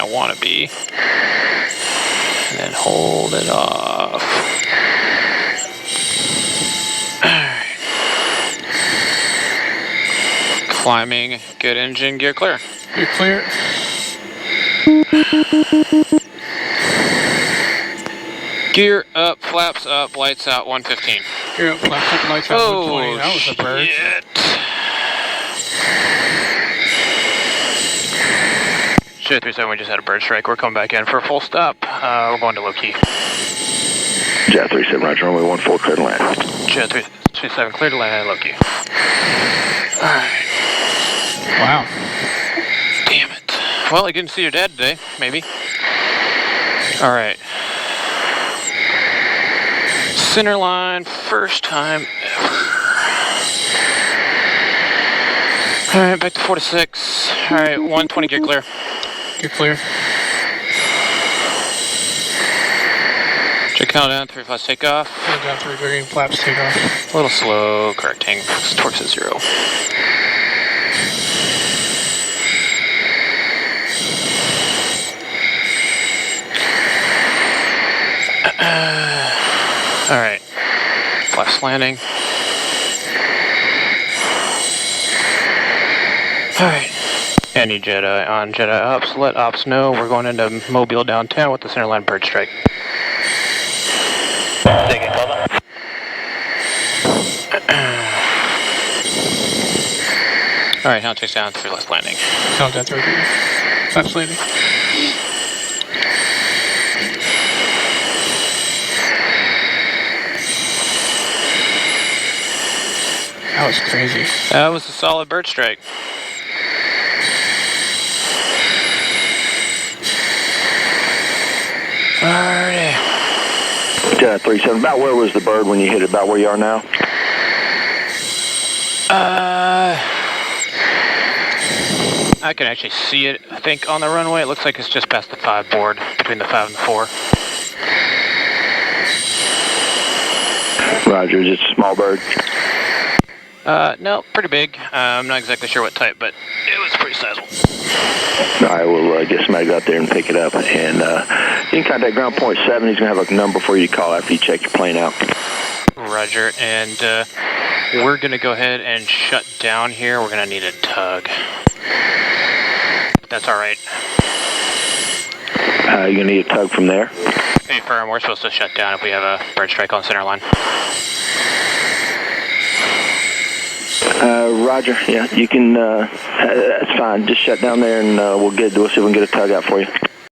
kind of want to be. And then hold it off. Alright. Climbing, good engine, gear clear. Gear clear. Gear up, flaps up, lights out, 115. Gear up, flaps up, lights out, 120. That was a bird. Shit, 37, we just had a bird strike. We're coming back in for a full stop. We're going to low key. Jet 37, Roger, runway 14, clear to land. Jet 337, clear to land, low key. Alright. Wow. Damn it. Well, I didn't see your dad today, maybe. Alright. Center line, first time ever. Alright, back to 46. Alright, 120, gear clear. Gear clear. Check countdown, 3 flaps takeoff. Down 3 green, flaps takeoff. A little slow, correcting. Torque's at 0. Alright. Flaps landing. Alright. Any Jedi on Jedi ops, let ops know we're going into Mobile downtown with the centerline bird strike. Take it, cover. Alright, now takes down 3 left landing. Countdown 3 green. Flaps landing. That was crazy. That was a solid bird strike. Alrighty. Jet 37, about where was the bird when you hit it? About where you are now? I can actually see it, I think, on the runway. It looks like it's just past the 5 board, between the 5 and the 4. Roger, is it a small bird? No, pretty big. I'm not exactly sure what type, but it was pretty sizable. I will get somebody to go out there and pick it up. And you can contact ground point 7. He's going to have a number for you to call after you check your plane out. Roger, and we're going to go ahead and shut down here. We're going to need a tug. That's alright. You're going to need a tug from there? Hey, firm, we're supposed to shut down if we have a bird strike on center line. Roger, yeah, you can, that's fine. Just shut down there and we'll see if we can get a tug out for you.